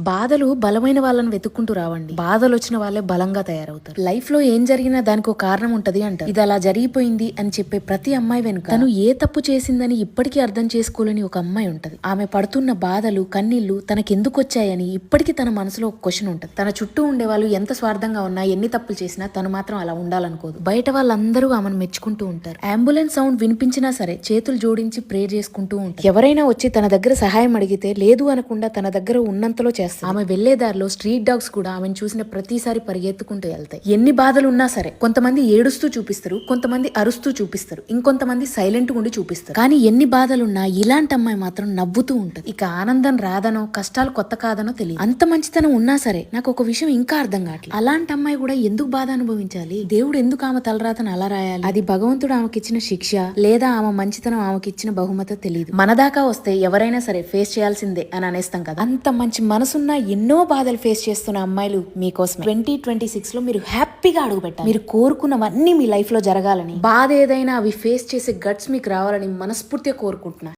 బాధలు బలమైన వాళ్ళని వెతుక్కుంటూ రావండి. బాధలు వచ్చిన వాళ్ళే బలంగా తయారవుతారు. లైఫ్ లో ఏం జరిగినా దానికి ఒక కారణం ఉంటది అంటారు. ఇది అలా జరిగిపోయింది అని చెప్పే ప్రతి అమ్మాయి వెనుక తను ఏ తప్పు చేసిందని ఇప్పటికీ అర్థం చేసుకోలేని ఒక అమ్మాయి ఉంటది. ఆమె పడుతున్న బాధలు కన్నీళ్లు తనకెందుకు వచ్చాయని ఇప్పటికీ తన మనసులో ఒక క్వశ్చన్ ఉంటది. తన చుట్టూ ఉండే వాళ్ళు ఎంత స్వార్థంగా ఉన్నా ఎన్ని తప్పులు చేసినా తను మాత్రం అలా ఉండాలనుకోదు. బయట వాళ్ళందరూ ఆమెను మెచ్చుకుంటూ ఉంటారు. అంబులెన్స్ సౌండ్ వినిపించినా సరే చేతులు జోడించి ప్రే చేసుకుంటూ ఉంటారు. ఎవరైనా వచ్చి తన దగ్గర సహాయం అడిగితే లేదు అనకుండా తన దగ్గర ఉన్నంతలో చేస్తారు. ఆమె వెళ్లేదారిలో స్ట్రీట్ డాగ్స్ కూడా ఆమెను చూసిన ప్రతిసారి పరిగెత్తుకుంటూ వెళ్తాయి. ఎన్ని బాధలు ఉన్నా సరే కొంతమంది ఏడుస్తూ చూపిస్తారు, కొంతమంది అరుస్తూ చూపిస్తారు, ఇంకొంతమంది సైలెంట్ ఉండి చూపిస్తారు. కానీ ఎన్ని బాధలున్నా ఇలాంటి అమ్మాయి మాత్రం నవ్వుతూ ఉంటది. ఇక ఆనందం రాదనో కష్టాలు కొత్త కాదనో తెలియదు. అంత మంచితనం ఉన్నా సరే నాకు ఒక విషయం ఇంకా అర్థం కావట్లేదు. అలాంటి అమ్మాయి కూడా ఎందుకు బాధ అనుభవించాలి? దేవుడు ఎందుకు ఆమె తలరాతను అలా రాయాలి? అది భగవంతుడు ఆమెకిచ్చిన శిక్ష లేదా ఆమె మంచితనం ఆమెకిచ్చిన బహుమతో తెలియదు. మన దాకా వస్తే ఎవరైనా సరే ఫేస్ చేయాల్సిందే అని అనేస్తాం కదా. అంత మంచి మనసున్న ఎన్నో బాధలు ఫేస్ చేస్తున్న అమ్మాయిలు మీకోసం 2026 లో మీరు హ్యాపీగా అడుగు పెట్టాలి. మీరు కోరుకున్నవన్నీ మీ లైఫ్ లో జరగాలని, బాధ ఏదైనా అవి ఫేస్ చేసే గట్స్ మీకు రావాలని మనస్ఫూర్తిగా కోరుకుంటున్నా.